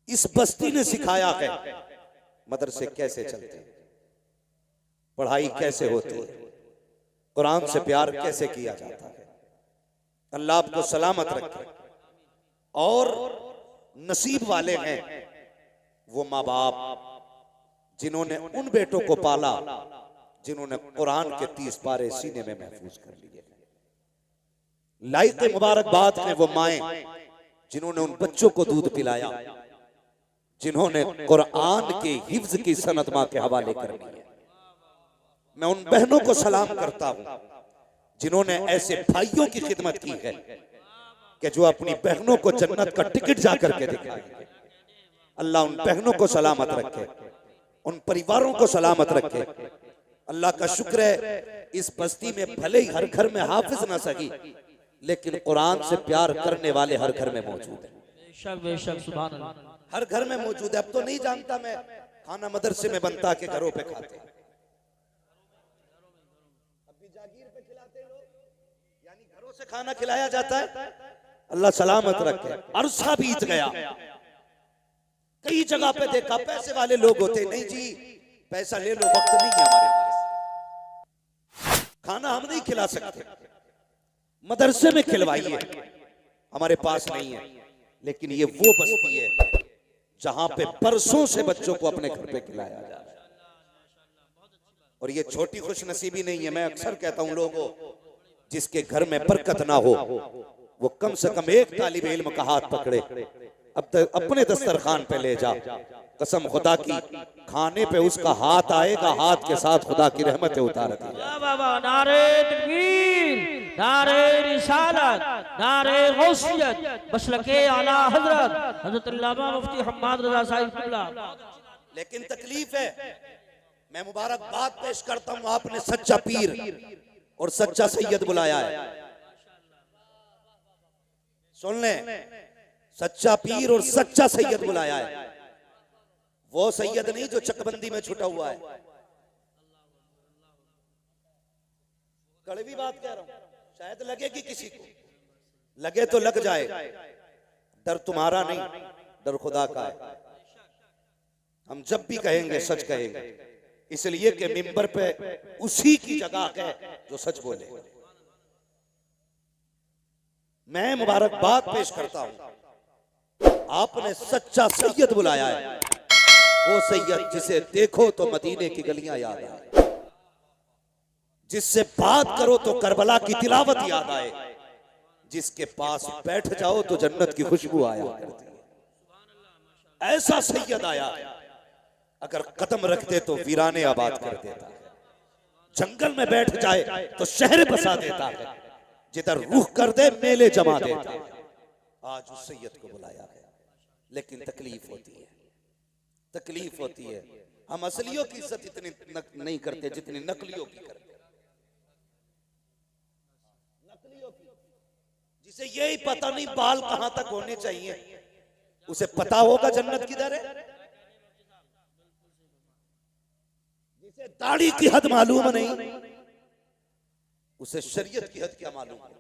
इस बस्ती ने सिखाया है मदरसे कैसे चलते, पढ़ाई कैसे होती है, कुरान से प्यार कैसे किया जाता है। अल्लाह आपको सलामत रखे। और नसीब वाले हैं वो माँ बाप जिन्होंने उन बेटों को पाला जिन्होंने कुरान के 30 पारे सीने में महफूज कर लिए। लाइक मुबारकबाद है वो माएं जिन्होंने उन बच्चों को दूध पिलाया, जिन्होंने कुरान के हिफ्ज की सनत मां के हवाले कर दी है। मैं उन बहनों को सलाम करता हूं जिन्होंने ऐसे भाइयों की खिदमत की है कि जो अपनी बहनों को जन्नत का टिकट जाकर के दिखाएंगे। अल्लाह उन बहनों को सलामत रखे, उन परिवारों को सलामत रखे। अल्लाह का शुक्र है इस बस्ती में भले ही हर घर में हाफिज ना सही, लेकिन कुरान से प्यार करने वाले हर घर में मौजूद है। बेशक सुभान अल्लाह, हर घर में मौजूद है। अब तो नहीं जानता मैं, खाना मदरसे में बनता के घरों पे खाते, अभी जागीर पे खिलाते लोग, यानी घरों से खाना खिलाया जाता है। अल्लाह सलामत रखे। अरसा बीत गया, कई जगह पे देखा पैसे वाले लोग होते, नहीं जी पैसा ले लो, वक्त नहीं है हमारे पास, खाना हम नहीं खिला सकते, मदरसे में खिलवाइए, हमारे पास नहीं है। लेकिन ये वो बस्ती है जहां पे बरसों से बच्चों को अपने घर पे खिलाया जा रहा है। और ये छोटी खुशनसीबी नहीं है। मैं अक्सर कहता हूं लोगों, जिसके घर में बरकत ना हो वो कम से कम एक तालिब इल्म का हाथ पकड़े, अब तक अपने दस्तरखान पे ले जा। कसम खुदा की, खाने पे उसका हाथ आएगा, हाथ के साथ खुदा की रहमतें उतारती है। नारे तकबीर, नारे रिसालत, नारे गौसियत, मसलके आला हजरत हजरत अल्लामा मुफ्ती हम्माद रजा साहिब। लेकिन तकलीफ है, मैं मुबारकबाद पेश करता हूं, आपने सच्चा पीर और सच्चा सैयद बुलाया है। सुन ले, सच्चा पीर और सच्चा सैयद बुलाया है। वो सैयद नहीं जो चकबंदी में छुटा हुआ है। कड़वी बात कह रहा हूं, शायद लगेगी किसी को, लगे तो लग जाए। डर तुम्हारा नहीं, डर खुदा का है। हम जब भी कहेंगे सच कहेंगे, इसलिए कि मिंबर पे उसी की जगह है जो सच बोले। मैं मुबारकबाद पेश करता हूं, आपने सच्चा सैयद बुलाया है। वो सैयद जिसे देखो तो मदीने की गलियां याद आए, जिससे बात करो तो करबला की तिलावत याद आए, जिसके पास बैठ जाओ तो जन्नत की खुशबू आया करती है। ऐसा सैयद आया, अगर कदम रखते तो वीराने आबाद कर देता है, जंगल में बैठ जाए तो शहर बसा देता है, जिधर रूह कर दे मेले जमा देता है। आज उस सैयद को बुलाया है, लेकिन तकलीफ होती है, तकलीफ होती है। हम असलियों की इज्जत इतनी नहीं करते जितनी नकलियों की करते। नकलियों की, जिसे यही पता नहीं बाल कहां तक होने चाहिए, उसे पता होगा जन्नत किधर है। जिसे दाढ़ी की हद मालूम नहीं, उसे शरीयत की हद क्या मालूम है।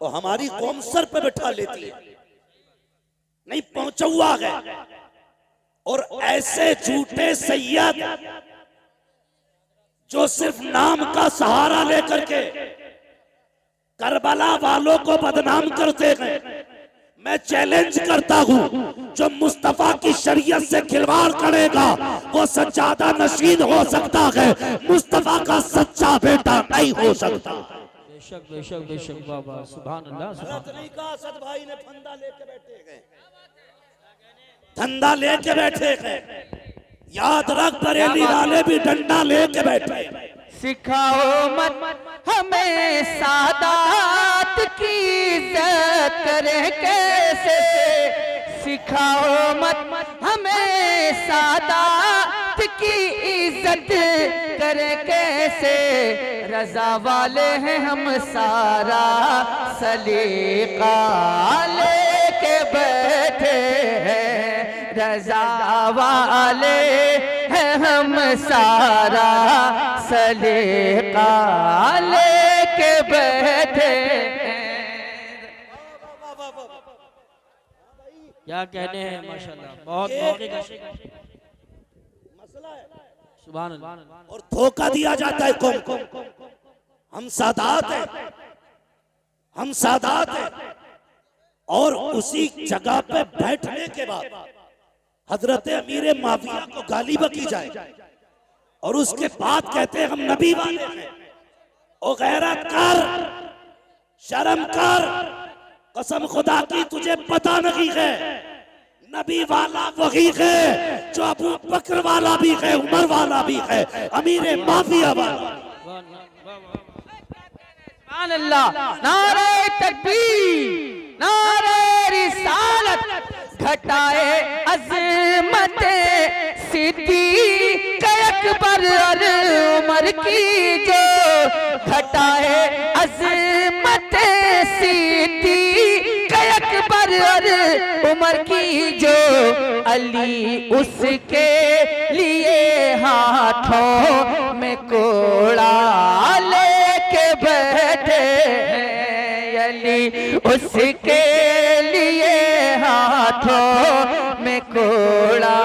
और हमारी कौम सर पे बैठा लेती है, नहीं पहुंचा हुआ है। और ऐसे झूठे सैयद जो सिर्फ नाम का सहारा लेकर के करबला वालों को बदनाम करते हैं, मैं चैलेंज करता हूं, जो मुस्तफा की शरीयत से खिलवाड़ करेगा वो सज्जादा नशीद हो सकता है, मुस्तफा का सच्चा बेटा नहीं हो सकता। बेशक बेशक बेशक बाबा, सुभान अल्लाह। असद भाई ने फंदा लेके बैठे गए, धंधा लेके बैठे हैं। याद रख, बरेली वाले भी डंडा लेके बैठे। सिखाओ मत हमें सादात की इज्जत करे कैसे, सिखाओ मत हमें सादात की इज्जत करे कैसे। रजा वाले हैं हम, सारा सलीका लेके बैठे हैं। रजा वाले हैं हम, सारा सलीका लेके बैठे हैं। क्या कहने हैं माशाल्लाह, बहुत मौके का मसला है। सुभान अल्लाह। और धोखा दिया जाता है कौम को। हम सादात हैं, हम सादात हैं, और उसी जगह पे बैठने के बाद हजरत अमीर माविया को गाली बकी जाए और उसके बाद कहते हैं हम नबी वाले हैं। ओ गैरत कर, शर्म कर, कसम खुदा की तुझे पता नहीं है, नबी वाला वही है जो अबू बकर वाला भी है, उमर वाला भी है, अमीर माविया वाला। सुभान अल्लाह। नारे तकबीर, नारे रिसालत, घटाए अज़मत सिद्दीक़ अकबर और उमर की जो, घटाए अज़मत सिद्दीक़ अकबर और उमर की जो, अली उसके लिए हाथों में कोड़ा लेके बैठे हैं, अली उसके लिए हाथों में कोड़ा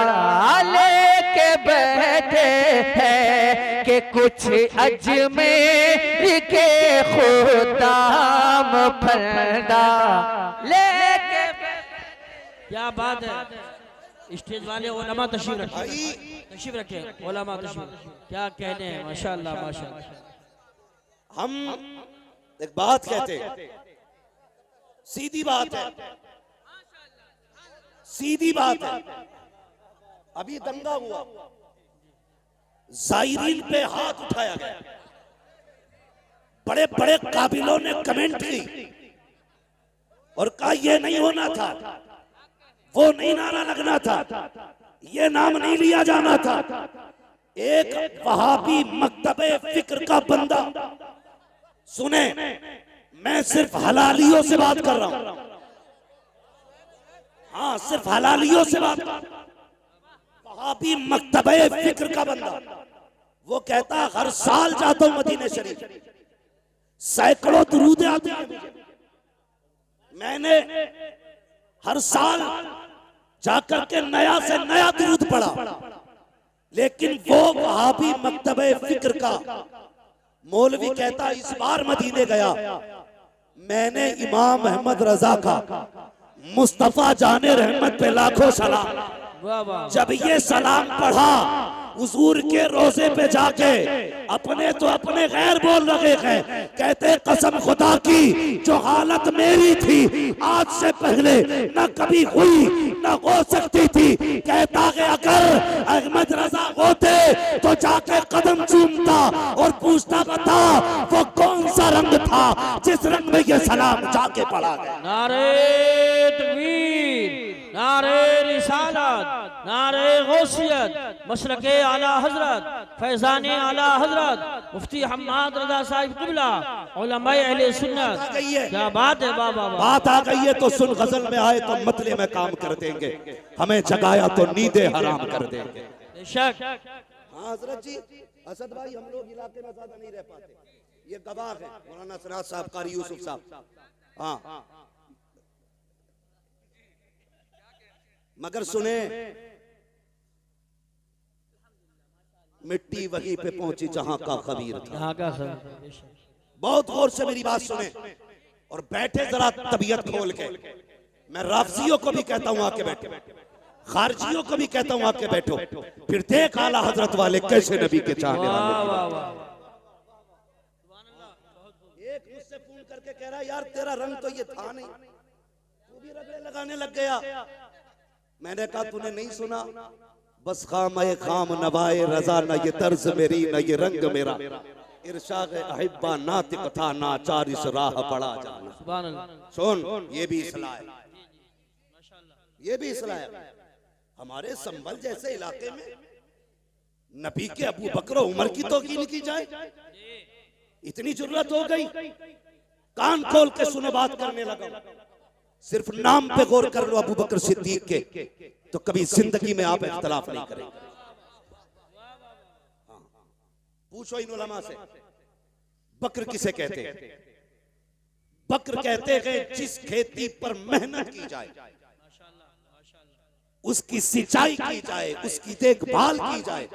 लेके बैठे हैं, कि कुछ अजमेर के खुदाम फरदा लेके। क्या बात है। स्टेज वाले उलमा तशरीफ रखे, तशरीफ रखे उलमा तशरीफ। क्या कहने हैं माशाल्लाह माशाल्लाह। हम एक बात कहते हैं, सीधी बात है, सीधी बात है। अभी दंगा हुआ, जायरीन पे हाथ उठाया गया, बड़े बड़े काबिलों ने कमेंट की और कहा यह नहीं होना था, वो नहीं नारा लगना था, ये नाम नहीं लिया जाना था। एक वहाबी मकतबे फिक्र का बंदा, सुने, मैं सिर्फ हलालियों से बात कर रहा हूं, हाँ सिर्फ हलालियों से बात। वहाबी मकतबे फिक्र का बंदा, वो कहता हर साल जाता हूं मदीने शरीफ, सैकड़ों दुरूद आते हैं, मैंने हर साल जाकर के नया से नया दुरूद पढ़ा, लेकिन वो वहाबी मकतबे फिक्र का मौलवी कहता इस बार मदीने गया, मैंने इमाम अहमद रजा का मुस्तफा जाने रहमत पे लाखों सलाम, जब ये सलाम पढ़ा हुजूर के रोजे पे जाके अपने तो अपने गैर बोल रहे हैं, कहते कसम खुदा की जो हालत मेरी थी आज से पहले न कभी हुई न हो सकती थी, कहता कि अगर अहमद रजा होते तो जाके कदम चूमता और पूछता था वो कौन सा रंग था जिस रंग में ये सलाम जाके पढ़ा गया। नारे तकबीर, नारे रिसालत, नारे गौसियत, मसलके आला हजरत, फैजाने आला हजरत, मुफ्ती हम्माद रजा साहिब किबला, उलमाए अहले सुन्नत। क्या बात है बाबा। बात आ गई है तो सुन, गजल में आए तो मतले में काम कर देंगे, हमें जगाया तो नींदे हराम कर देंगे। बेशक। हाँ हजरत जी, असद भाई हम लोग इलाके में ज्यादा नहीं रह पाते, ये गवाह है मौलाना सराज साहब, कारी यूसुफ साहब। हाँ मगर सुने, मिट्टी वहीं पे पहुंची जहां का खबीर था। बहुत गौर से मेरी बात सुने और बैठे जरा तबीयत खोल के। मैं राफजियों को भी कहता हूं आके बैठो, खारजियों को भी कहता हूं आके बैठो, फिर देख आला हजरत वाले कैसे नबी के चाहने वाले। एक मुझसे फोन करके कह रहा यार तेरा रंग तो ये था नहीं, तू भी रगड़े लगाने लग गया। मैंने कहा तूने नहीं सुना, बस खाम खाम नवाए रजा, न ये तर्ज मेरी न ये रंग मेरा, इरशाद अहिब्बा नातिक था नाचार इस राह पड़ा जाना। सुन, ये भी इस्लाह है, ये भी इस्लाह है। हमारे संभल जैसे इलाके में नबी के अबू बकर उमर की तौकील की जाए, इतनी जुर्रत हो गई। कान खोल के सुनो, बात करने लगा। सिर्फ नाम पे गौर कर लो अबू बकर सिद्दीक के, तो कभी जिंदगी में आप इख्तलाफ नहीं करेंगे। पूछो इन उलमा से, बकर किसे कहते हैं? बकर कहते हैं जिस खेती पर मेहनत की जाए, उसकी सिंचाई की जाए, उसकी देखभाल की जाए,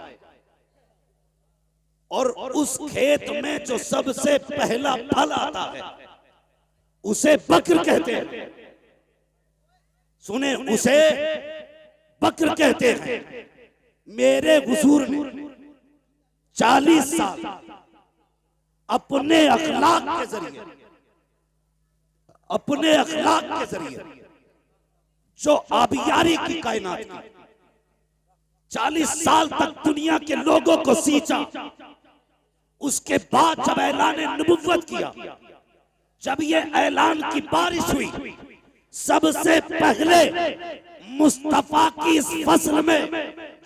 और उस खेत में जो सबसे पहला फल आता है उसे बक्र कहते हैं। सुने, उसे बक्र कहते हैं। मेरे हुजूर ने 40 साल अपने अखलाक के जरिए, अपने अखलाक के जरिए जो आबियारी की कायनात की, 40 साल तक दुनिया के लोगों को सींचा। उसके बाद जब ऐलान नबुव्वत किया, जब ये ऐलान की बारिश हुई, सबसे पहले मुस्तफा की इस फसल में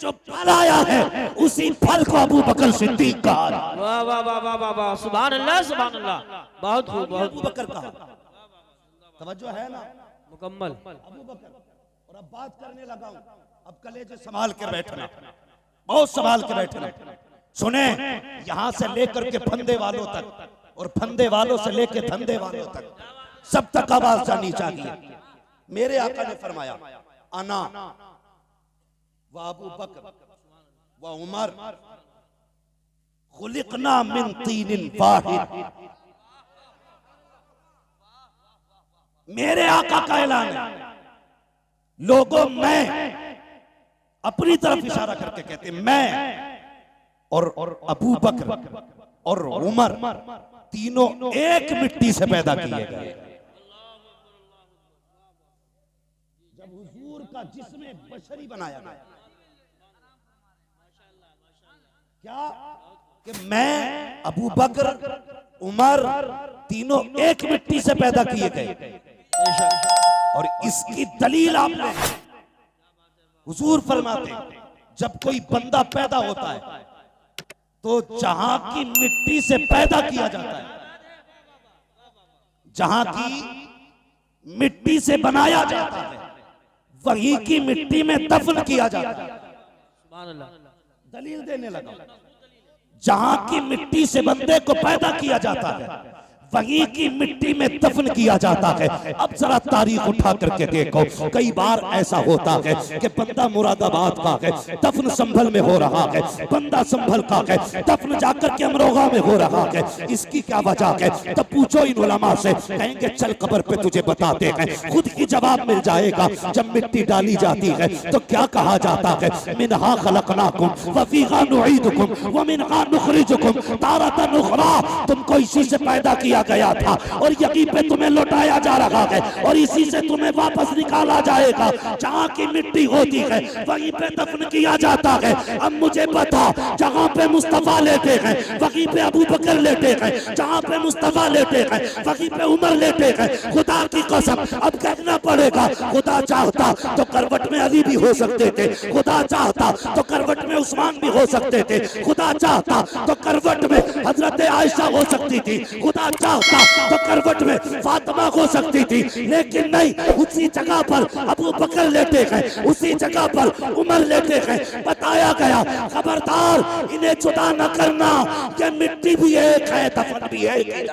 जो फल आया है उसी फल को अबू बकर सिद्दीक कहा। वाह वाह वाह वाह वाह वाह, सुभान अल्लाह सुभान अल्लाह, बहुत खूब बहुत अबू बकर कहा। तवज्जो है ना? मुकम्मल। अबू बकर। और अब बात करने लगा हूं, अब कलेजे संभाल कर बैठना, बहुत संभाल के बैठना। सुने, यहां से लेकर के फंदे वालों तक और फंदे वालों से लेकर धंधे वालों तक सब तक आवाज जानी चाहिए। मेरे आका ने फरमाया, अना व अबू बकर व उमर खुलिकना मिन तीनिन वाहिद। मेरे आका का ऐलान है। लोगों, मैं अपनी तरफ इशारा करके कहते, मैं और अबू बकर और उमर तीनों एक मिट्टी से पैदा किए गए। जब हुजूर का जिस्म बशरी बनाया गया, क्या कि मैं, अबू बकर, उमर तीनों एक मिट्टी से पैदा किए गए। और इसकी दलील आपने, हुजूर फरमाते जब कोई बंदा पैदा होता है तो जहां की मिट्टी से पैदा किया जाता है, जहां की मिट्टी से बनाया जाता है, वही की मिट्टी में दफन किया जाता है। दलील देने लगा, जहां की मिट्टी से बंदे को पैदा किया जाता है वहीं की मिट्टी में दफन किया जाता है। अब जरा तारीख उठा करके देखो, कई बार ऐसा होता है कि बंदा मुरादाबाद का है, दफन संभल में हो रहा है, बंदा संभल का है, दफन जाकर के अमरोहा में हो रहा है। इसकी क्या वजह है? तब पूछो इन उलमा से, कहेंगे चल कब्र पे तुझे बताते हैं, खुद ही जवाब मिल जाएगा। जब मिट्टी डाली जाती है तो क्या कहा जाता है? मिनहा खलकनाकुम व फीहा नुईदुकुम व मिनहा नुखरिजुकुम तारतन उखरा। तुमको इसी से पैदा किया गया था और यहीं पे तुम्हें लौटाया जा रहा है और इसी से तुम्हें वापस निकाला जाएगा। जहां की मिट्टी होती है वहीं पे दफन किया जाता है। अब मुझे बता, जहां पे मुस्तफा लेटे हैं वहीं पे अबू बकर लेटे हैं, जहां पे मुस्तफा लेटे हैं वहीं पे उमर लेटे हैं। खुदा की कसम, अब कहना पड़ेगा, खुदा चाहता तो करवट में अली भी हो सकते थे, खुदा चाहता तो करवट में उस्मान भी हो सकते थे, खुदा चाहता तो करवट में हजरत आयशा हो सकती थी, खुदा चाहता तो करवट में फातिमा हो सकती थी। लेकिन नहीं, उसी जगह पर अबू बकर लेटे हैं, उसी जगह पर उमर लेटे हैं। बताया गया, खबरदार इन्हें जुदा न करना, कि मिट्टी भी एक है, दफन भी एक है।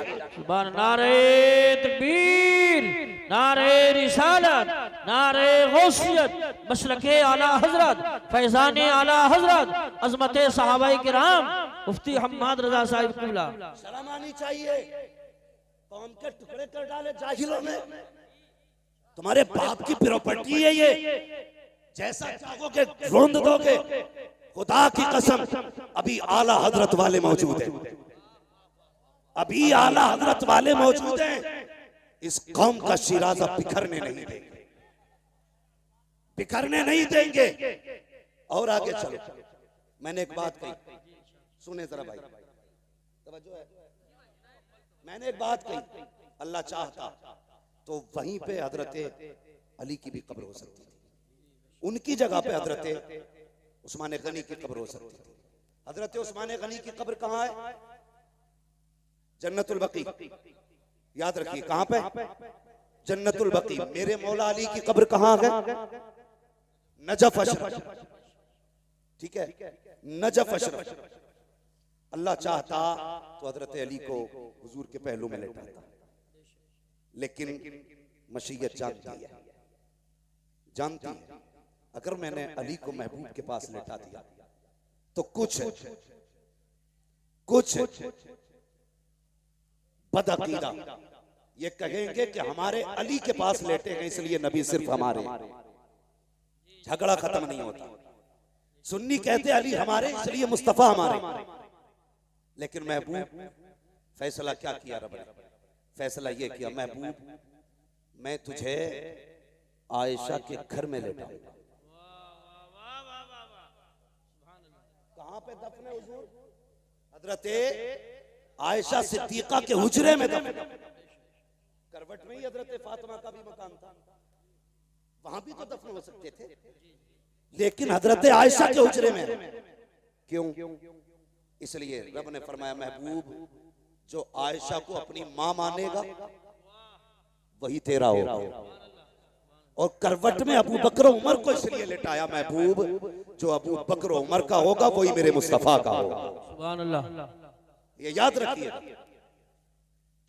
नारे तकबीर, नारे रिसालत, नारे गौसियत, मसलके आला हजरत, फैजाने आला हजरत, अजमते सहाबाए किराम, मुफ्ती हम्माद रजा साहिब क़िबला। शर्म आनी चाहिए। कौम के टुकड़े कर डाले जाहिलों ने। तुम्हारे बाप की प्रॉपर्टी है ये, जैसा चाहोगे रोंद दोगे। खुदा की कसम, अभी आला हजरत वाले मौजूद हैं, अभी आला हजरत वाले मौजूद हैं। इस कौम का शिराजा बिखरने नहीं देंगे, बिखरने नहीं देंगे। और आगे चलो, मैंने एक बात कही, सुने जरा भाई, तवज्जो है। मैंने एक बात कही, अल्लाह चाहता तो वहीं पे हजरत अली की भी कब्र हो सकती थी, उनकी जगह पे हजरत उस्मान गनी की कब्र हो सकती थी। हजरत उस्मान गनी की कब्र कहाँ है? जन्नतुल बकी। याद रखिए, कहां पे? जन्नतुल बकी। मेरे मौला अली की कब्र कहां है? नजफ अशरफ। ठीक है, नजफ अशरफ। अल्लाह चाहता तो हजरत अली को हुजूर के पहलू में लेटाता, लेकिन मशीयत जानती है, जानती है अगर मैंने अली को महबूब के पास लेटा दिया तो कुछ बदअकीदा ये कहेंगे कि हमारे अली के पास लेटे हैं इसलिए नबी सिर्फ हमारे। झगड़ा खत्म नहीं होता। सुन्नी कहते अली हमारे इसलिए मुस्तफा हमारे। लेकिन महबूब फैसला क्या किया रब ने? फैसला ये किया, महबूब मैं तुझे आयशा के घर में लेटाऊंगा। कहां पे दफन है हुजूर? हजरते आयशा सिद्दीका के हुजरे में दफन। करवट में ही हजरत फातिमा का भी मकान था, वहां भी तो दफन हो सकते थे, लेकिन हजरत आयशा के हुजरे में। क्यों? इसलिए रब ने फरमाया महबूब जो आयशा को अपनी मां मानेगा वही तेरा होगा। और करवट में अबू बकर उमर को इसलिए लेटाया महबूब जो अबू बकर उमर का होगा वही मेरे मुस्तफा का होगा। सुभान अल्लाह। ये याद रखिए,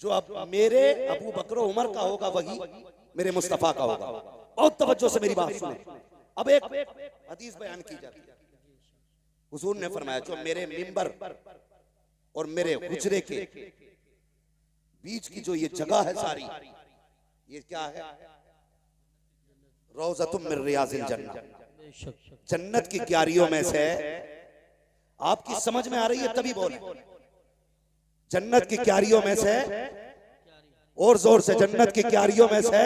जो अब मेरे अबू बकर उमर का होगा वही मेरे मुस्तफा का होगा। बहुत तवज्जो से मेरी बात सुने। अब एक हदीस बयान की जाती है। हुजूर ने फरमाया जो मेरे मिंबर और मेरे हुजरे के बीच की जो ये जगह है सारी, ये क्या है? रौज़तुम मिन रियाज़िल जन्नह, जन्नत की क्यारियों में से। आपकी समझ में आ रही है तभी बोले। जन्नत की क्यारियों में से, और जोर से, जन्नत की क्यारियों में से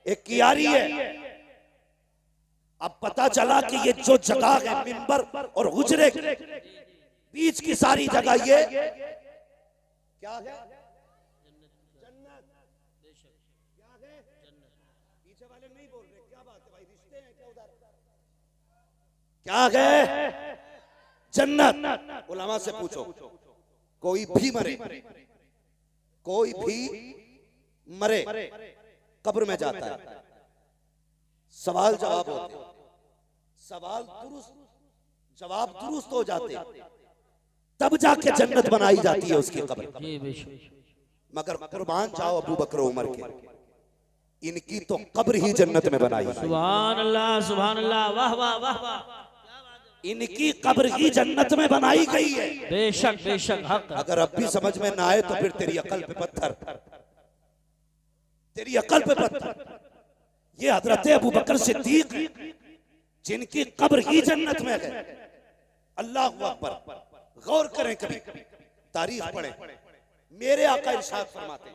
एक क्यारी है। अब पता चला कि ये जो जगह है मिंबर और हुजरे के बीच की सारी जगह ये क्या है? जन्नत। क्या है? पीछे वाले नहीं बोल रहे, क्या बात है भाई? रिश्ते हैं क्या उधर? क्या है? जन्नत। उलमा से पूछो, कोई भी मरे, कोई भी मरे कब्र में जाता है, सवाल जवाब होते, सवाल दुरुस्त जवाब दुरुस्त हो जाते, तब जाके जन्नत बनाई जाती है उसकी कब्र। मगर कुर्बान जाओ अबू बकर उमर के, इनकी तो कब्र ही जन्नत में बनाई। सुभान अल्लाह, सुभान अल्लाह, वाह वाह वाह वाह। इनकी कब्र ही जन्नत में बनाई गई है। बेशक बेशक हक। अगर अब भी समझ में ना आए तो फिर तेरी अकल पे पत्थर, तेरी अकल पे पत्थर। ये हजरत अबू बकर सिद्दीक जिनकी कब्र ही जन्नत में है। अल्लाह अकबर। गौर करें, कभी तारीख पढ़ें। मेरे आका इरशाद फरमाते,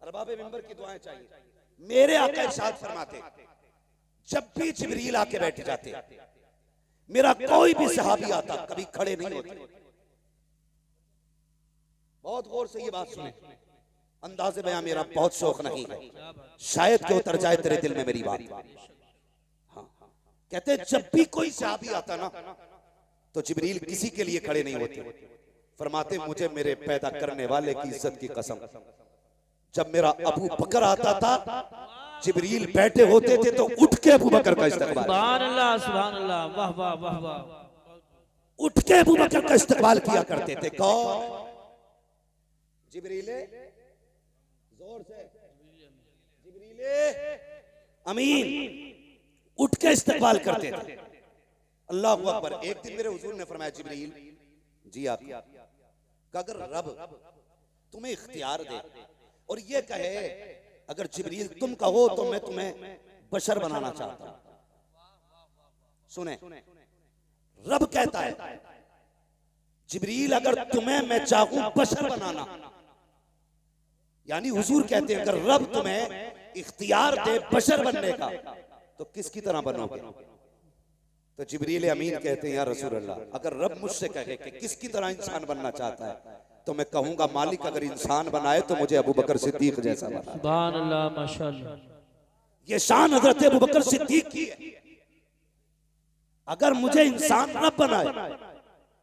अरबाबे मिंबर की दुआएं चाहिए। मेरे आका इरशाद फरमाते जब भी जिब्रील आके बैठ जाते, मेरा कोई भी सहाबी आता कभी खड़े नहीं होते। बहुत गौर से ये बात सुने। अंदाज़े बयां मेरा बहुत शौक नहीं है, शायद कि उतर जाए तेरे दिल में मेरी बात। हाँ, कहते जब भी कोई सहाबी आता ना तो जिब्रील किसी के लिए खड़े नहीं होते। फरमाते मुझे मेरे पैदा करने वाले की इज्जत की कसम, जब मेरा अबू बकर आता था जिब्रील बैठे होते थे तो उठ के अबू बकर का इस्तकबाल। सुभान अल्लाह, सुभान अल्लाह, वाह वाह वाह वाह। उठ के अबू बकर का इस्तकबाल किया करते थे। कौन? जिब्रील, जोर से, जिब्रील अमीन उठ के इस्तकबाल करते थे। अल्लाह अकबर। एक दिन मेरे हुजूर ने फरमाया जिब्रील जी आप, अगर रब तुम्हें इख्तियार दे और ये कहे अगर जिब्रील तुम कहो तो मैं तुम्हें बशर बनाना चाहता हूं। सुने, रब कहता है जिब्रील अगर तुम्हें मैं चाहूं बशर बनाना, यानी हुजूर कहते हैं अगर रब तुम्हें इख्तियार दे बशर बनने का तो किसकी तरह बनोगे? तो जिब्रील अमीन कहते हैं या रसूल अल्लाह, अगर रब मुझसे कहे कि किसकी तरह इंसान बनना चाहता है तो मैं कहूंगा मालिक अगर इंसान बनाए तो मुझे अबू बकर सिद्दीक जैसा बना। सुभान अल्लाह, माशाअल्लाह। ये शान हजरत अबू बकर सिद्दीक की है। अगर मुझे इंसान रब बनाए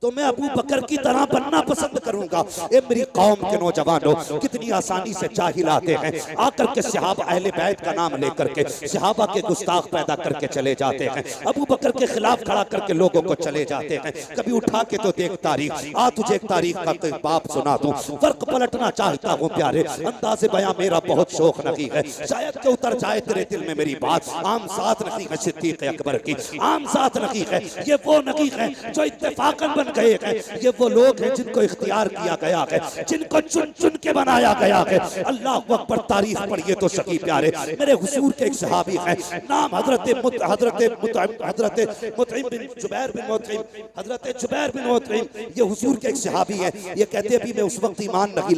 तो मैं अबू बकर की तरह बनना पसंद करूंगा। ए मेरी कौम के नौजवानों, कितनी आसानी से जाहिल आते हैं, आकर के सहाबा अहले बैत का नाम लेकर के सहाबा के गुस्ताख पैदा करके चले जाते हैं, अबू बकर के खिलाफ खड़ा करके लोगों को चले जाते हैं। कभी उठा के तो देख तारीख, आ तुझे एक तारीख का बाप सुना दूं, फर्क पलटना चाहता हूँ प्यारे, अंदाज़े बयां मेरा बहुत शौक नहीं है, शायद के उतर जाए तेरे दिल में मेरी बात। आम साथ नहीं है सिद्दीक़ अकबर की, आम साथ नहीं है ये वो नहीं है जो इत्तेफाकन बन गए हैं, ये वो लोग हैं जिनको इख्तियार किया गया है, जिनको चुन चुन के बनाया गया है। अल्लाह अकबर, तारीफ पढ़िए तो सही प्यारे। मेरे हुजूर के एक सहाबी हैं, नाम हजरत जुबैर बिन मुतइम, ये हुजूर के एक सहाबी हैं। ये कहते अभी मैं उस वक्त ईमान नहीं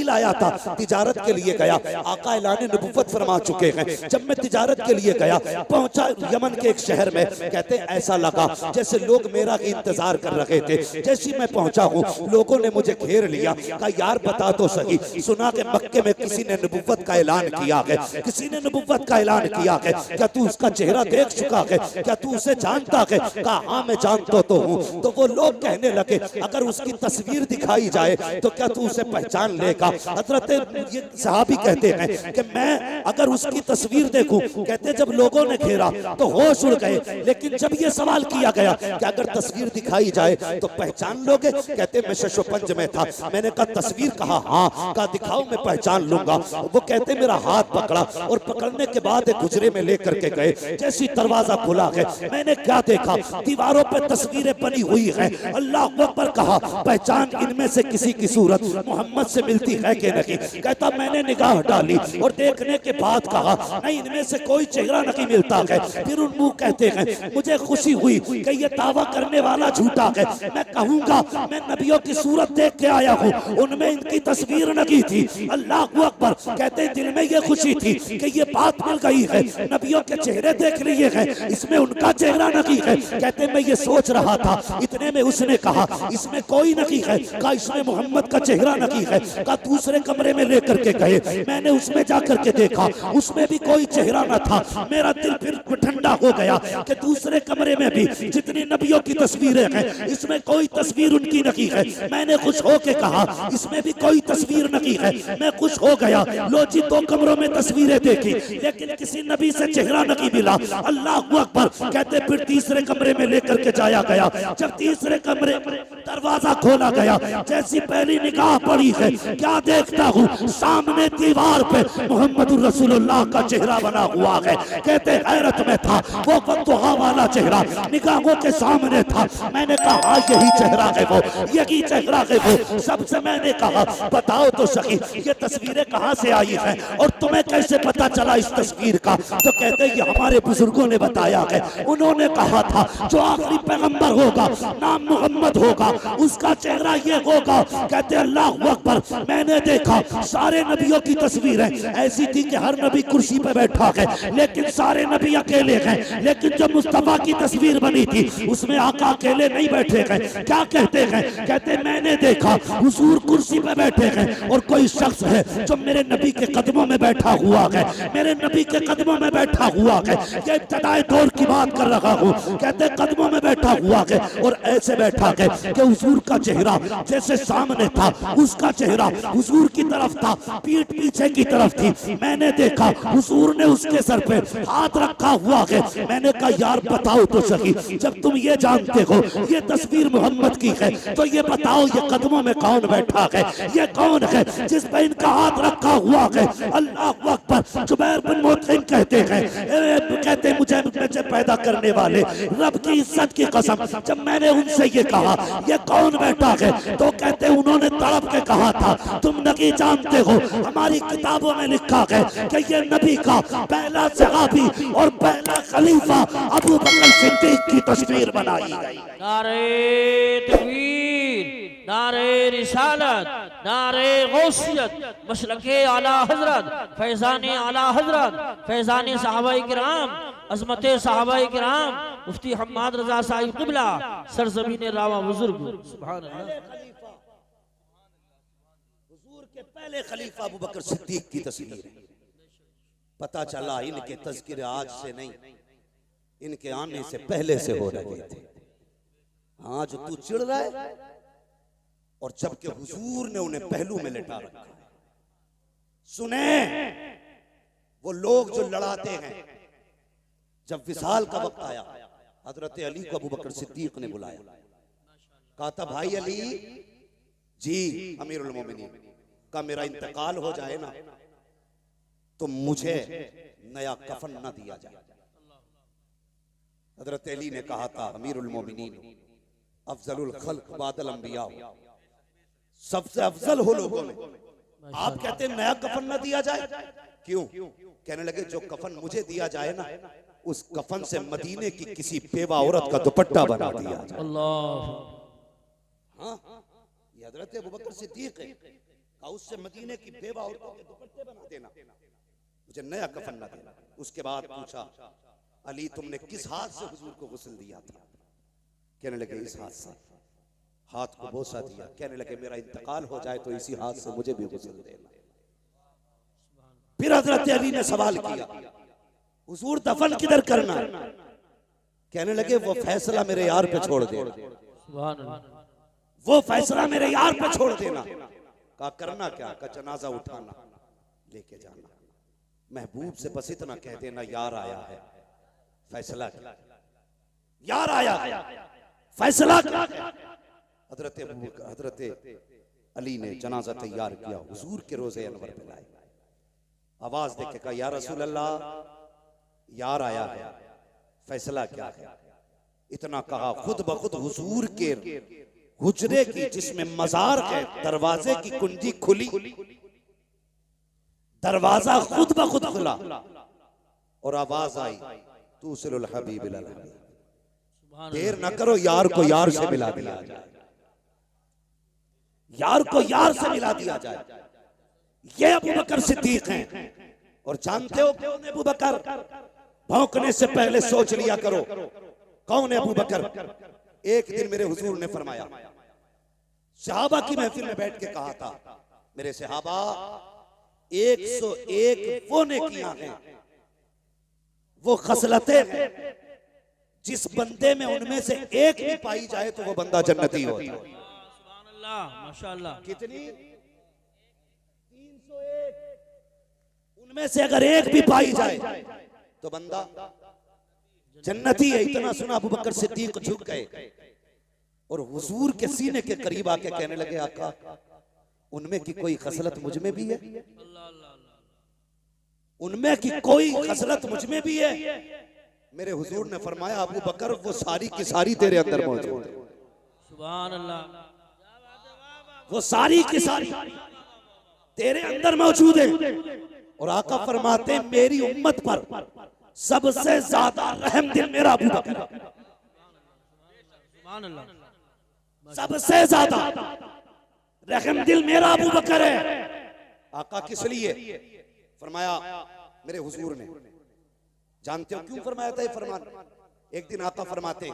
लाया था, तिजारत के लिए गया, आका ऐलान नबुव्वत फरमा चुके हैं। जब मैं तिजारत के लिए गया, पहुंचा यमन के एक शहर में, कहते ऐसा लगा जैसे लोग मेरा इंतजार कर रहे थे। जैसे मैं पहुंचा हूँ, लोगों ने मुझे घेर लिया, कहा यार बता तो सही, सुना के मक्के में किसी ने नबुव्वत का ऐलान किया है, किसी ने नबुव्वत का ऐलान किया है, क्या तू उसका चेहरा देख चुका है, क्या तू उसे जानता है? कहा हाँ मैं जानता तो हूँ। तो वो लोग कहने लगे अगर उसकी तस्वीर दिखाई जाए तो क्या तू उसे पहचान लेगा? हजरत ये सहाबी कहते हैं कि मैं अगर उसकी तस्वीर देखूं, कहते जब लोगों ने घेरा तो होश उड़ गए, लेकिन जब ये सवाल किया गया कि अगर तस्वीर दिखाई जाए तो पहचान लोगे? कहते मैं शशोपंज में था, मैंने कहा तस्वीर? कहा हाँ। कहा दिखाओ मैं पहचान लूंगा। वो कहते मेरा हाथ पकड़ा और पकड़ने के बाद एक गुजरे में लेकर के गए। जैसी दरवाजा खुला है, मैंने क्या देखा, दीवारों पे तस्वीरें बनी हुई है। अल्लाह अकबर, कहा पहचान इनमें से किसी की सूरत मोहम्मद से मिलती है कि नहीं? कहता मैंने निगाह डाली और देखने के बाद कहा नहीं, इनमें से कोई चेहरा नहीं मिलता है। फिर उन मुंह कहते हैं मुझे खुशी हुई कि ये दावा करने वाला झूठा है, मैं कहूंगा मैं नबियों की सूरत देख के आया हूँ, उनमें इनकी तस्वीर नहीं थी। अल्लाह अकबर, कहते दिल में ये खुशी थी कि ये बात मिल गई है, नबियों के चेहरे देख लिए हैं, इसमें उनका चेहरा नहीं है। कहते मैं ये सोच रहा था, इतने में उसने कहा इसमें कोई नहीं है, कहा इसमें मोहम्मद का चेहरा नहीं है। कहा दूसरे कमरे में लेकर के गए, मैंने उसमें जाकर के देखा, उसमें भी कोई चेहरा न था। मेरा दिल फिर ठंडा हो गया कि दूसरे कमरे में भी जितनी नबियों की तस्वीरें हैं, इसमें कोई तस्वीर उनकी नहीं है। मैंने खुश होके कहा इसमें भी कोई तस्वीर नहीं है। मैं खुश हो गया, लो जी 2 कमरों में तस्वीरें देखी, लेकिन किसी नबी से चेहरा नहीं मिला। अल्लाह अकबर, कहते फिर तीसरे कमरे में लेकर के जाया गया। जब तीसरे कमरे दरवाजा खोला गया, जैसी पहली निगाह पड़ी है, क्या देखता हूँ सामने दीवार पे मोहम्मद रसूलुल्लाह का चेहरा बना हुआ है। कहते हैरत में था, वो फतुहा वाला चेहरा निगाहों के सामने था। मैंने कहा यही चेहरा है वो, यही चेहरा है वो। सबसे मैंने कहा बताओ तो सही ये तस्वीरें कहाँ से आई हैं और तुम्हें कैसे पता चला इस तस्वीर का? तो कहते ये हमारे बुजुर्गों ने बताया है, उन्होंने कहा था जो आखिरी पैगंबर होगा नाम मोहम्मद होगा, उसका चेहरा ये होगा। कहते अल्लाह अकबर, मैंने देखा सारे नबियों की तस्वीरें ऐसी थी कि हर नबी कुर्सी पे बैठा है, लेकिन सारे नबी अकेले हैं। लेकिन जब मुस्तफा की तस्वीर बनी थी उसमें आका अकेले नहीं बैठे हैं। क्या कहते हैं? कहते मैंने देखा हुजूर कुर्सी पे बैठे हैं और कोई शख्स है जो मेरे नबी के कदमों में बैठा हुआ है, मेरे नबी के कदमों में बैठा हुआ है। ये इब्तिदाई दौर की बात कर रहा हूँ। कहते कदमों में बैठा हुआ है और ऐसे बैठा है कि हुजूर का चेहरा जैसे सामने था, उसका चेहरा हुजूर की तरफ था, पीठ पीछे की तरफ थी। मैंने देखा हुजूर ने उसके सर पे हाथ रखा हुआ है। मैंने कहा यार बताओ तो सही, जब तुम ये जानते हो ये तस्वीर मोहम्मद की है, तो ये बताओ ये कदमों में कौन बैठा है? ये कौन है जिस पे इनका हाथ रखा हुआ है? अल्लाह अकबर। जुबैर बिन मुतइम कहते हैं, कहते मुझे पैदा करने वाले रब की इज्जत की कसम, जब मैंने उनसे ये कहा ये कौन बैठा है, तो कहते उन्होंने तड़प के कहा था तुम नहीं जानते हो, हमारी किताबों में लिखा है कि ये नबी का पहला सहाबी और पहला खलीफा अबू बकर सिद्दीक की तस्वीर बनाई गई। नारे तकबीर, नारे रिसालत, नारे गौसियत, मसलके आला हजरत, फैजाने आला हजरत, फैजाने सहाबाए किराम, अजमते सहाबाए किराम, मुफ्ती हम्माद रजा साहिब क़िबला, सरज़मीन रावा बुजुर्ग। सुभान अल्लाह। हुजूर के पहले खलीफा अबू बकर सिद्दीक की तस्वीर है। पता चला इनके तज़किरे आज से नहीं, इनके आने से पहले से हो रहे थे। आज तू चिढ़ रहा है, और जबकि हुजूर ने उन्हें पहलू में लेटा रखा है। सुने वो लोग जो लड़ाते हैं, जब विसाल का वक्त आया, हजरत अली को अबू बकर सिद्दीक ने बुलाया, कहा था भाई अली जी अमीरुल मोमिनीन का मेरा इंतकाल हो जाए ना तो मुझे नया कफन न दिया जाए। हजरत अली ने कहा था अमीरुल मोमिनीन अफजलुल खल्क बादल अंबिया, सबसे अफजल हो लोगों में, आप कहते हैं नया कफन न दिया जाए, क्यों? कहने लगे जो कफन मुझे दिया जाए ना, उस कफन से मदीने की किसी बेवा औरत का दुपट्टा बना दिया जाए। अल्लाह, हाँ, ये हजरत अबू बकर सिद्दीक है, कहा उससे मदीने की बेवा औरतों के दुपट्टे बना देना, मुझे नया कफन न देना। उसके बाद पूछा अली तुमने किस हाथ से हुजूर को गुस्ल दिया था? कहने लगे इस हाथ से, हाथ को बोसा दिया। कहने लगे मेरा इंतकाल हो जाए तो इसी हाथ से मुझे भी गुस्ल देना। फिर हजरत अली ने सवाल किया हुजूर दफन किधर करना? कहने लगे वो फैसला मेरे यार पे छोड़ दे, वो फैसला मेरे यार पे छोड़ देना। कहा करना क्या? कहा जनाजा उठाना, लेके जाना। महबूब से बस इतना कह देना यार आया है, फैसला क्या? यार आया फैसला क्या? हजरत अली ने जनाजा तैयार किया, हुजूर के रोजे अनवर पे लाए, आवाज देके कहा या रसूल अल्लाह यार आया है, फैसला क्या है? इतना कहा खुद ब खुद हुजूर के हुजरे की जिसमें मजार है दरवाजे की कुंजी खुली, दरवाजा खुद ब खुद खुला और आवाज आई तूसिलुल हबीब इलल हबीब, देर न करो यार को यार से मिला दिया जाए, यार को यार से मिला दिया जाए। ये अबू बकर सिद्दीक हैं। और जानते हो कौन है अबू बकर? भौंकने से पहले सोच लिया करो कौन है अबू बकर। एक दिन मेरे हुजूर ने फरमाया, सहाबा की महफिल में बैठ के कहा था, मेरे सहाबा 101 वो नेकियां हैं, वो खसलतें हैं, जिस बंदे में उनमें से एक भी पाई जाए तो वो बंदा जन्नती होता है। माशाअल्लाह। कितनी? 301। उनमें से अगर एक भी पाई जाए तो बंदा जन्नती है। इतना सुना अबू बकर सिद्दीक झुक गए और हुजूर के सीने के करीब आके कहने लगे आका उनमें की कोई खसलत मुझ में भी है, उनमें की कोई खसलत मुझ में भी है। मेरे हुजूर ने फरमाया अबू बकर वो सारी की सारी तेरे अंदर मौजूद है। सुभान अल्लाह, वो सारी की सारी तेरे अंदर मौजूद है। और आका फरमाते मेरी उम्मत पर सबसे ज्यादा रहम दिल मेरा अबू बकर है, सुभान अल्लाह, सबसे ज्यादा रहम दिल मेरा अबू बकर है। आका किस लिए फरमाया? मेरे हुजूर ने, जानते हो क्यों फरमाया था ये फरमान? एक दिन आका फरमाते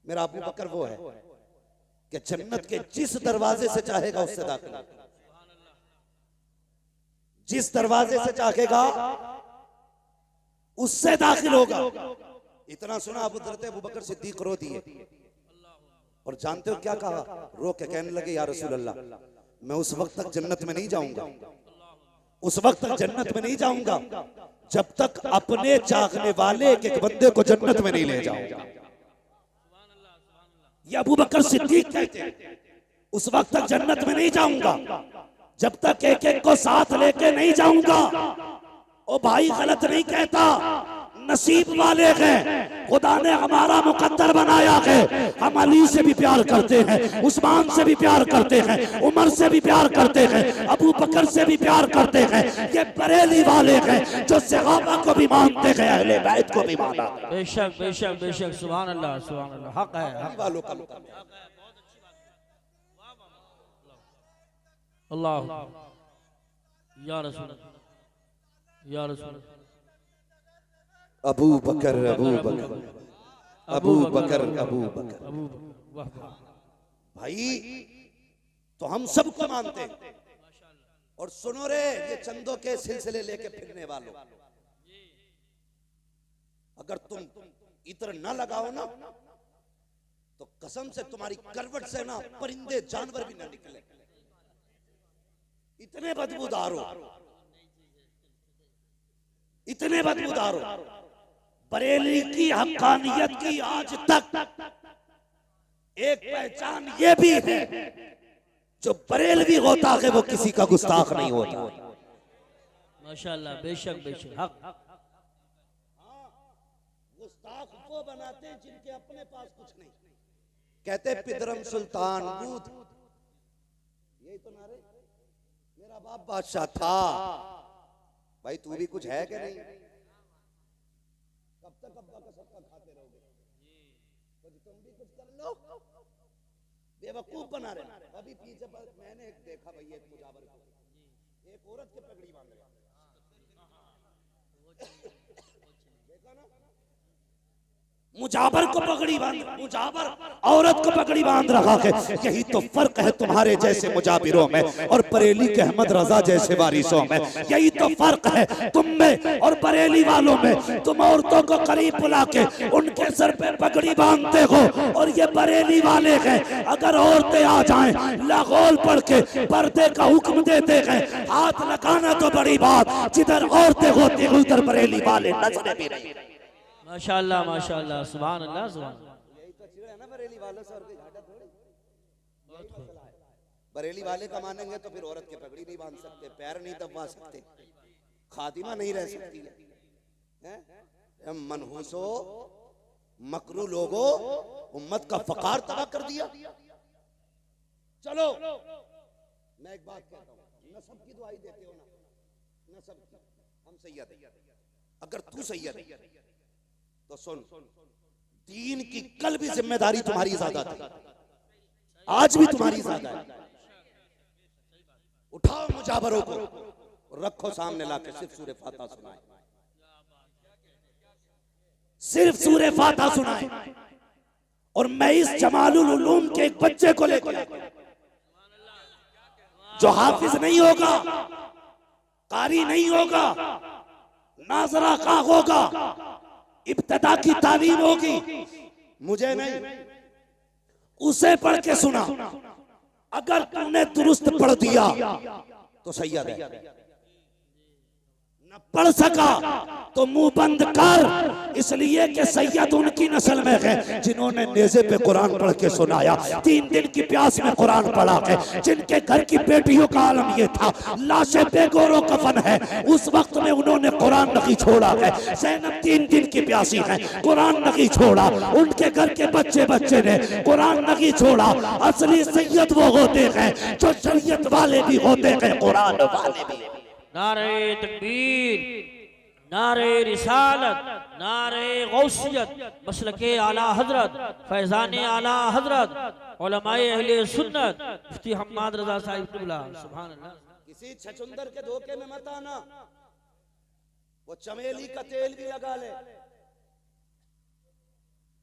मेरा अबू बकर वो है कि जन्नत के जिस दरवाजे से चाहेगा उससे दाखिल होगा, जिस दरवाजे से चाहेगा उससे दाखिल होगा। इतना सुना अबू बकर सिद्दीक रो दिए। और जानते हो क्या कहा? रो के कहने लगे या रसूल अल्लाह मैं उस वक्त तक जन्नत में नहीं जाऊंगा, उस वक्त तक जन्नत में नहीं जाऊंगा जब तक अपने चाहने वाले एक बंदे को जन्नत में नहीं ले जाऊंगा। ये अबू बकर सिद्दीक कहते हैं उस वक्त तक जन्नत में नहीं जाऊंगा जब तक एक एक को साथ लेके नहीं जाऊंगा। ओ भाई गलत नहीं कहता, नसीब वाले हैं, खुदा ने हमारा मुकद्दर बनाया है। हम अली से भी प्यार करते हैं, उस्मान से भी प्यार करते हैं, उमर से भी प्यार करते हैं, अबू बकर से भी प्यार करते हैं। ये बरेली वाले हैं जो सहाबा को भी मानते हैं, अहले बैत को भी माना। बेशक बेशक बेशक, सुभान अल्लाह सुभान अल्लाह, हक है, हक वालों का अल्लाह या रसूल या रसूल। अबू बकर अबू बकर अबू बकर अबू बकर। भाई तो हम सबको मानते हैं। और सुनो रे ये चंदों के सिलसिले लेके फिरने वालों, अगर तुम इत्र न लगाओ ना तो कसम से तुम्हारी करवट से ना परिंदे जानवर भी ना निकले, इतने बदबूदार हो, इतने बदबूदार हो। बरेली की हक्कानियत की आज तक एक पहचान ये भी है, जो बरेलवी होता है वो किसी का गुस्ताख नहीं होता। माशाल्लाह, बेशक बेशक हक। गुस्ताख वो बनाते हैं जिनके अपने पास कुछ नहीं। कहते पिदरम सुल्तान बूद, यही तो नारे, मेरा बाप बादशाह था। भाई तू भी कुछ है कि नहीं? कब तक अब्बा का सबका खाते रहोगे? तुम भी कुछ कर लो, बेवकूफ बना रहे। अभी पीछे मैंने एक देखा भाई, एक मुजावर को, एक औरत के पगड़ी बांध रहा, देखा ना? मुजावर को पगड़ी बांध, मुजावर औरत को पगड़ी बांध रखा है। यही तो फर्क है तुम्हारे जैसे मुजाबिरों में और बरेली के अहमद रजा जैसे वारिसों में। यही तो फर्क है तुम में और बरेली वालों में। तुम औरतों को करीब बुला के उनके सर पे पगड़ी बांधते हो, और ये बरेली वाले हैं अगर औरतें आ जाएं लागोल पढ़ के पर्दे का हुक्म देते हैं, हाथ लगाना तो बड़ी बात, जिधर औरतें होती हैं उधर बरेली वाले नजरें भी नहीं। माशाल्लाह माशाल्लाह, सुभान अल्लाह सुभान। यही तो चिड़ है ना बरेली वालों से, और कोई घाटा थोड़ी। बरेली वाले का मानेंगे तो फिर औरत के पगड़ी नहीं बांध सकते, पैर नहीं दबवा सकते, खादिमा नहीं रह सकती है। मनहूसो मकरू लोगो, उम्मत का फकार तबाह कर दिया। चलो मैं एक बात कहता हूँ, नसब की दुआई देते हो ना, नसब की, हम सैयद है, अगर तू सैयद है तो सुन, दीन की कल भी जिम्मेदारी तुम्हारी ज्यादा थी, आज भी तुम्हारी ज्यादा है। उठाओ मुजाबरों को, रखो सामने लाके, सिर्फ सूरे फातिहा सुनाए, सिर्फ सूरे फातिहा सुनाए। और मैं इस जमालुल उलूम के एक बच्चे को लेकर, जो हाफिज नहीं होगा, कारी नहीं होगा, नाजरा का होगा, इब्तदा की तालीम होगी, मुझे नहीं, उसे पढ़ के सुना। अगर तूने दुरुस्त पढ़ दिया तो सैयद है, न पढ़ सका तो मुंह बंद कर, इसलिए कि सैयद उनकी नस्ल में है जिन्होंने नेज़े पे कुरान पढ़ के सुनाया, 3 दिन की प्यास में कुरान पढ़ा है, जिनके घर की बेटियों का आलम ये था, लाशें बेगोरो कफन है, उस वक्त में उन्होंने कुरान नहीं छोड़ा है। ज़ैनब 3 दिन की प्यासी है, कुरान नहीं छोड़ा, उनके घर के बच्चे बच्चे ने कुरान नहीं छोड़ा। असली सैयद वो होते हैं जो शरीयत वाले भी होते हैं, कुरान वाले भी। नारे तकबीर, नारे रिसालत, नारे गौसियत, मसलके आला हजरत, फैजाने आला हजरत, उलमाए अहले सुन्नत, मुफ्ती हम्माद रजा साहिब क़िबला, सुभान अल्लाह। किसी छछुंदर के धोखे में मत आना, वो चमेली का तेल भी लगा ले,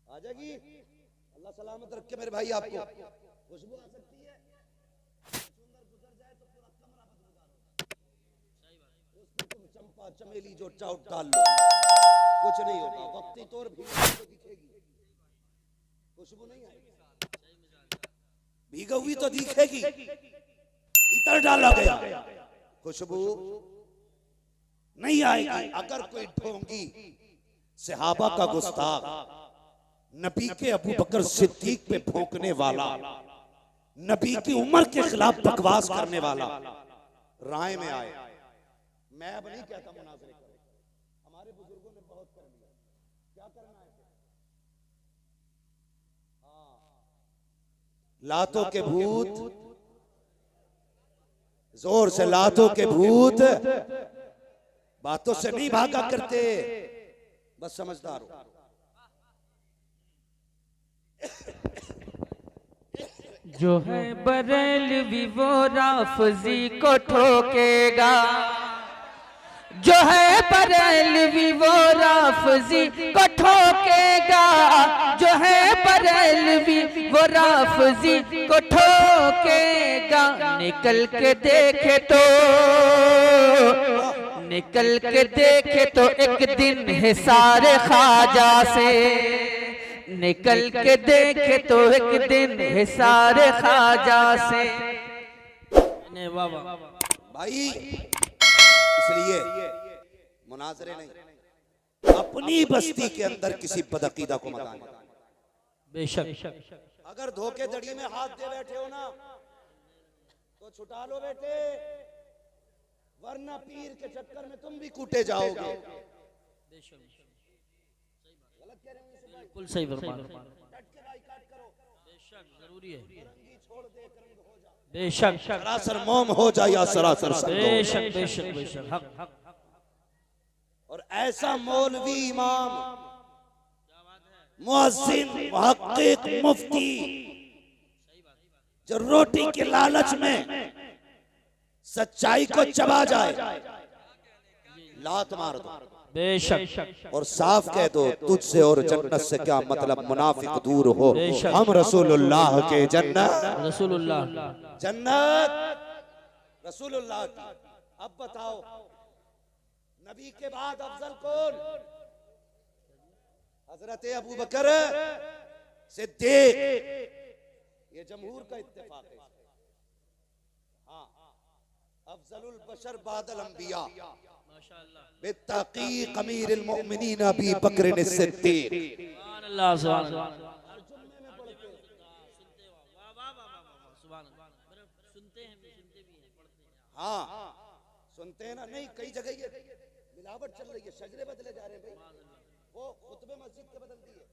आ जाएगी। अल्लाह सलामत रखे मेरे भाई, आपको खुशबू आ सकती है, छछुंदर गुजर जाए तो पूरा कमरा बदबूदार हो, उसमें तुम चंपा चमेली जो चाउट डाल लो, कुछ नहीं होगा, वक्ती तौर भी तो दिखेगी, खुशबू नहीं आएगी, भीगी हुई तो दिखेगी, इतर डाला गया, खुशबू नहीं आएगी। अगर कोई ढोंगी, सहाबा का गुस्ताख, नबी के अबू बकर सिद्दीक पे भौंकने वाला, नबी की उम्र के खिलाफ बकवास करने वाला राय में आए, मैं अब नहीं कहता मुनाज़रे करो, हमारे बुजुर्गों ने बहुत कर लिया, क्या करना है? लातों के भूत, जोर से लातों के भूत बातों से नहीं भागा करते, बस समझदार हो। जो है बरेलवी वो राफजी को ठोकेगा, जो है बरेलवी वो राफजी को ठोकेगा, जो है बरेलवी वो राफजी को ठोकेगा। निकल के देखे तो, निकल के देखे तो एक दिन है सारे ख्वाजा से, निकल के देखे तो एक दिन हिसार ख्वाजा से। वाह वाह भाई इसलिए मुनाजरे नहीं, अपनी बस्ती के अंदर किसी बदअकीदा को मत आने। बेशक। अगर धोखेधड़ी में हाथ दे बैठे हो ना तो छुटा लो बेटे, वरना पीर के चक्कर में तुम भी कूटे जाओगे। बिल्कुल सही फरमा। बेशक जरूरी है। बेशक सरासर मोम हो जाए या सरासर संदोम। बेशक बेशक बेशक हक। और ऐसा मौलवी, इमाम, मुअज्जिन, मुहक्किक, मुफ्ती जो रोटी के लालच में सच्चाई को चबा जाए, लात मार दो। बेशक। और साफ कह दो तुझसे और जन्नत से क्या मतलब, मुनाफिक दूर हो, हम रसूलुल्लाह के जन्नत, रसूलुल्लाह जन्नत रसूलुल्लाह की। अब बताओ नबी के बाद अफजल कौन? हजरत अबू बकर सिद्दीक। ये जमहूर का इत्तेफाक है। हाँ, अफजलुल बशर बादल अंबिया बित्तकीक अमीरुल मोमिनीन अबी बकर सिद्दीक। सुभान अल्लाह सुभान अल्लाह। हाँ सुनते हैं ना, नहीं कई जगह ये मिलावट चल रही है, शजरे बदले जा रहे हैं भाई। वो खुतबे मस्जिद के बदल दिए,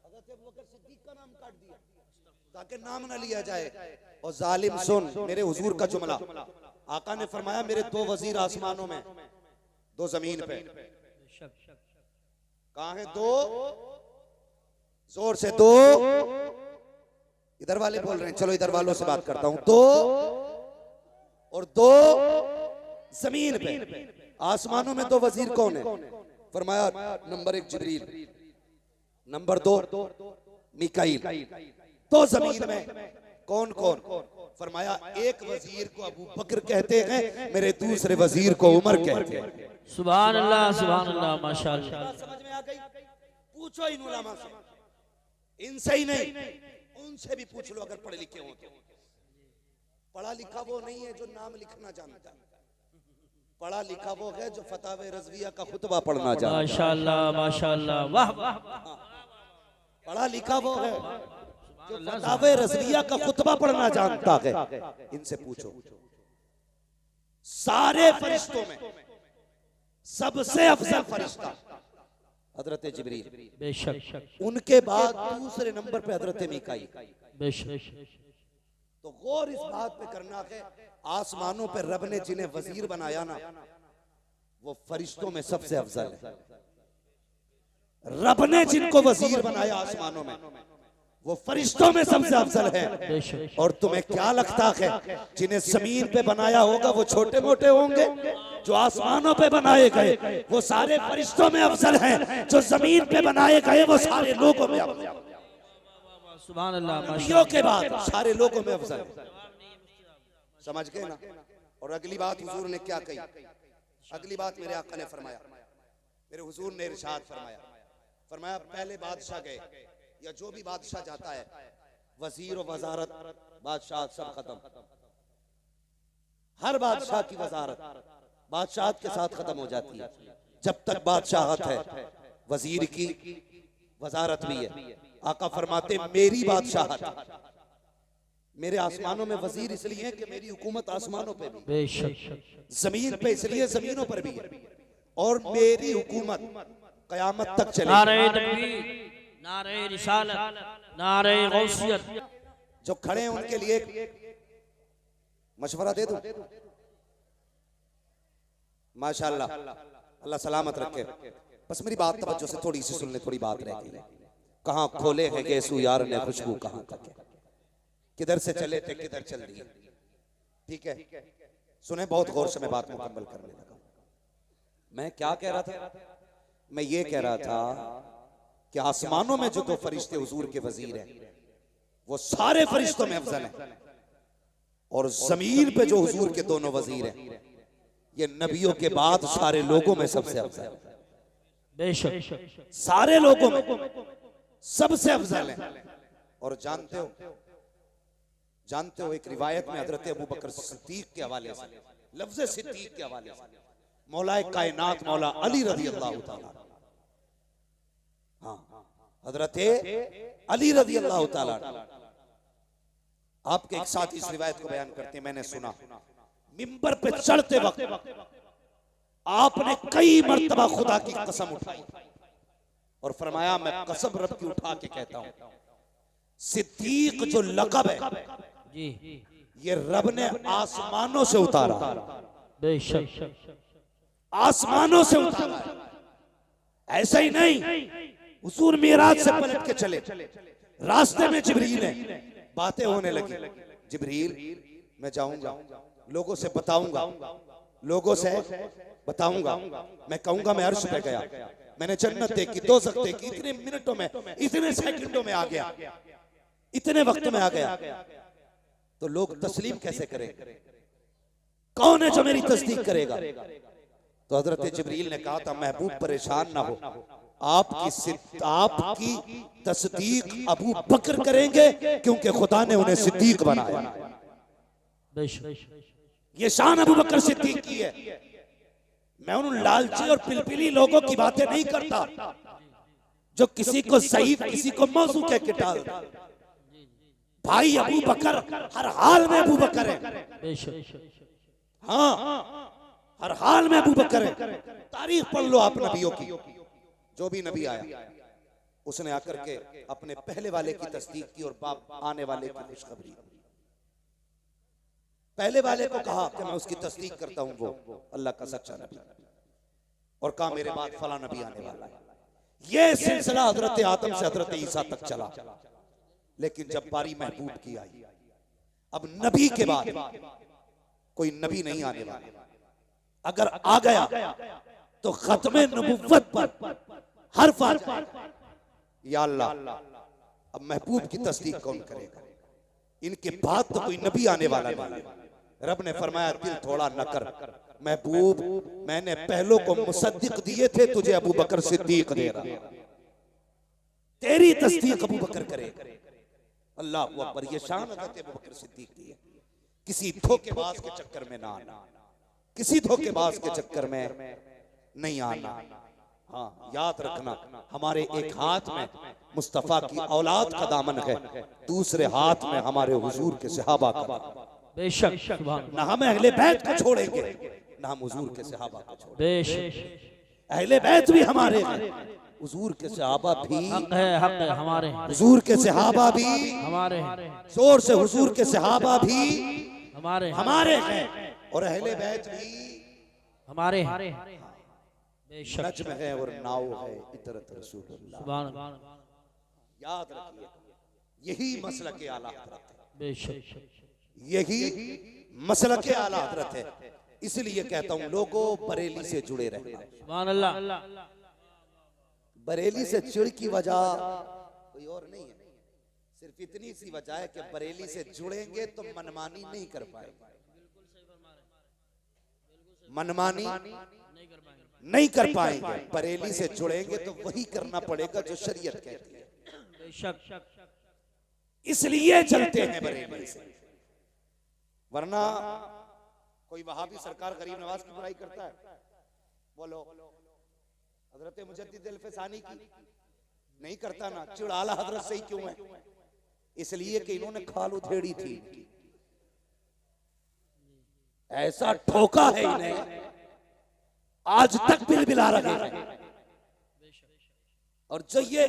हज़रत अबू बकर सिद्दीक का नाम काट दिया ताकि नाम ना लिया जाए। और जालिम सुन मेरे हुजूर का जुमला, आका ने फरमाया मेरे दो वजीर आसमानों में, दो जमीन पे। कहाँ है दो? जोर से दो। इधर वाले बोल रहे हैं, चलो इधर वालों से बात करता हूं। दो और दो जमीन पे। आसमानों में दो वजीर कौन है? फरमाया नंबर 1 जिब्रील, नंबर 2 मिकाईल। तो जमीन में कौन कौन? फरमाया एक वजीर को अबू बकर कहते हैं, मेरे दूसरे वजीर को उमर कहते हैं। सुभान अल्लाह माशाअल्लाह। समझ में आ गई? पूछो इन उलमा से, इनसे ही नहीं उनसे भी पूछ लो अगर पढ़े लिखे हो तो। पढ़ा लिखा वो नहीं है जो नाम लिखना जानता, पढ़ा लिखा वो है जो फतावे रज़विया का खुतबा पढ़ना जानता। माशाअल्लाह माशाअल्लाह वाह वाह। पढ़ा लिखा वो है जो फतावे रज़विया का खुतबा पढ़ना जानता है। इनसे पूछो। सारे फरिश्तों में सबसे अफजल फरिश्ता हजरत जिब्रील। बेशक। उनके बाद दूसरे नंबर पे हजरत मीकाईल। बेशक। तो गौर इस बात पे करना है, आसमानों पे रब ने जिन्हें वजीर बनाया ना, वो फरिश्तों में सबसे अफजल है। रब ने जिनको वजीर बनाया आसमानों में, वो फरिश्तों में सबसे अफजल है। और तुम्हें क्या लगता है जिन्हें जमीन पे बनाया होगा वो छोटे मोटे होंगे? जो आसमानों पे बनाए गए वो सारे फरिश्तों में अफजल हैं, जो जमीन पे बनाए गए वो सारे लोगों में अफजल। सुभान अल्लाह नबियों के बाद सारे लोगों में अफजल। समझ गए ना? और अगली बात हुजूर ने क्या कही? अगली बात मेरे आका ने फरमाया, मेरे हुजूर ने इरशाद फरमाया, फरमाया पहले बादशाह गए या जो भी बादशाह जाता है, वजीर और वजारत बादशाह सब खत्म। हर बादशाह की वजारत बादशाहत के साथ खत्म हो जाती है। जब तक बादशाहत है वजीर की वजारत भी है। आका फरमाते मेरी बादशाहत, मेरे आसमानों में वजीर इसलिए है कि मेरी हुकूमत आसमानों पे भी, बेशक। जमीन पे इसलिए जमीनों पर भी है, और मेरी हुकूमत कयामत तक चलेगी। नारे तकबीर, नारे रिसालत, नारे गौसियत। जो खड़े हैं उनके लिए मशवरा दे दूं? माशाअल्लाह, अल्लाह सलामत रखे। बस मेरी बात तवज्जो से थोड़ी सी सुन ले, थोड़ी बात रह गई। कहाँ खोले हैं गेसू यार ने खुशबू, कहाँ तक, किधर से चले थे किधर चल दिए। ठीक है, सुने बहुत गौर से, मैं बात मुकम्मल करने लगा। मैं क्या कह रहा था? मैं ये कह रहा था कि आसमानों में जो दो फरिश्ते हुजूर के वजीर हैं वो सारे फरिश्तों में अफजल हैं, और जमीन पे जो हुजूर के दोनों वजीर हैं ये नबियों के बाद सारे लोगों में सबसे अफजल है। बेशक। सारे लोगों में सबसे अफजल है। और जानते हो एक रिवायत में हजरत अबू बकर सिद्दीक के हवाले से, लफ्ज़ सिद्दीक के हवाले से, मौलाए कायनात मौला अली रज़ी अल्लाह तआला, हाँ हजरत अली रज़ी अल्लाह तआला आपके एक साथी इस रिवायत को बयान करते हैं, मैंने सुना मिंबर पे चढ़ते वक्त आपने कई मर्तबा खुदा की कसम उठाई और फरमाया मैं कसम रब की उठा के कहता हूं, सिद्दीक जो लक़ब है जी ये रब ने आसमानों से उतारा, बेशक आसमानों से उतारा। ऐसा ही नहीं, हुजूर मेराज से पलट के चले, रास्ते में जिब्रील है, बातें होने लगी, जिब्रील मैं जाऊंगा, लोगों से बताऊंगा, लोगों से बताऊंगा, मैं कहूंगा मैं अर्श पे गया, मैंने जन्नत देखी, दोज़ख देखी, इतने मिनटों में, इतने सेकंडों में आ गया, इतने वक्त में आ गया। तो लोग तस्लीम कैसे करेंगे? कौन है जो मेरी तस्दीक करेगा? तो हजरत जिब्रील ने कहा था महबूब परेशान ना हो, आपकी तस्दीक अबू बकर करेंगे क्योंकि खुदा ने उन्हें सिद्दीक बनाया। ये शान अबू बकर सिद्दीक की है। मैं उन लालची और पिलपिली लोगों की बातें नहीं करता जो किसी को सईद किसी को मौजू कह के डाल। भाई अबू बकर हर हाल में अबू बकर है, हाँ हर हाल में अबू बकर है। तारीख पढ़ लो आप नबियों की, जो भी नबी आया उसने आकर के अपने पहले वाले की तस्दीक की और बाप आने वाले की खुशखबरी। पहले वाले को कहा कि मैं उसकी तस्दीक करता हूं, वो अल्लाह का सच्चा नबी, और कहा मेरे बाद फला नबी आने वाला है। ये सिलसिला हजरत आदम से हजरत ईसा तक चला, लेकिन जब बारी महबूब की आई, अब नबी के बाद कोई नबी नहीं आने वाला। अगर आ गया तो खत्मे नबुव्वत पर हर्फ आ जाएगा। या अल्लाह, अब महबूब की तस्दीक कौन करेगा? इनके बाद तो कोई नबी आने वाला नहीं। रब ने फरमाया दिल थोड़ा न कर महबूब, मैंने पहलों को मुसद्दिक दिए थे, तुझे अबू बकर सिद्दीक दे रहा, तेरी तस्दीक अबू बकर करेगा। अल्लाह अकबर, ये शान हज़रत अबू बकर सिद्दीक की है। किसी धोखेबाज के चक्कर में ना आना, किसी धोखेबाज के चक्कर में नहीं आना। हाँ याद रखना, हमारे एक हाथ में मुस्तफा की औलाद का दामन है, दूसरे हाथ में हमारे हुजूर के सहाबा का। बेशक ना हम अहले बैत को छोड़ेंगे, ना हम हुजूर के सहाबा को छोड़ेंगे। बेशक अहले बैत भी हमारे हैं, हुजूर के सहाबा भी हक है हमारे, हुजूर के सहाबा भी हमारे, जोर से हुजूर के सहाबा भी हमारे हैं, और अहले बैत भी हमारे। बेशक नज्म है और नाव है इतरत रसूलुल्लाह। याद रखिए, यही मसलक आला हज़रत है, बेशक यही मसलक आला हज़रत है। इसलिए कहता हूं लोगों, बरेली से जुड़े रहना। सुभान अल्लाह। बरेली से चिड़ की वजह कोई और नहीं है, सिर्फ इतनी सी वजह है कि बरेली से जुड़ेंगे तो मनमानी नहीं कर पाएंगे, मनमानी नहीं कर पाएंगे। बरेली से जुड़ेंगे तो वही करना पड़ेगा जो शरीयत कहती है। बेशक इसलिए चलते हैं बरेली से, वरना कोई वहाबी सरकार गरीब नवाज की बुराई करता है, बोलो हजरत मुजद्दिद अल-फसानी की नहीं करता ना, चिड़ आला हजरत से ही क्यों है? इसलिए कि इन्होंने खाल उधेड़ी थी, ऐसा ठोका है इन्हें, आज तक बिलबिला रहे हैं। और जो ये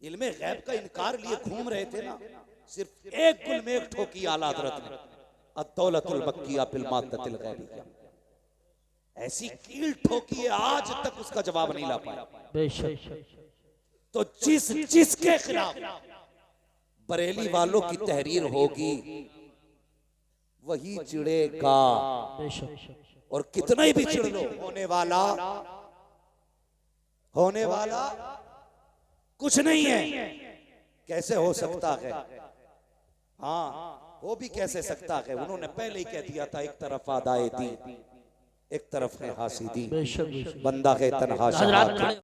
इल्मे गैब का इनकार लिए घूम रहे थे ना, सिर्फ एक गुल में एक ठोकी आला हजरत ने, अद-दौलतुल मक्किया फिल माद्दतिल गैबिया, ऐसी कील ठोकी है आज तक उसका जवाब नहीं ला पाया। बेशक तो जिसके खिलाफ बरेली वालों की तहरीर होगी वही चिड़ेगा। बेशक और कितना ही भी चिड़ लो, होने वाला कुछ नहीं है। कैसे हो सकता है? हाँ वो भी कैसे सकता है, उन्होंने पहले ही कह दिया था, एक तरफ आदाए दी, एक तरफ है हासिदी, बेशक बंदा है तन्हा शहादत।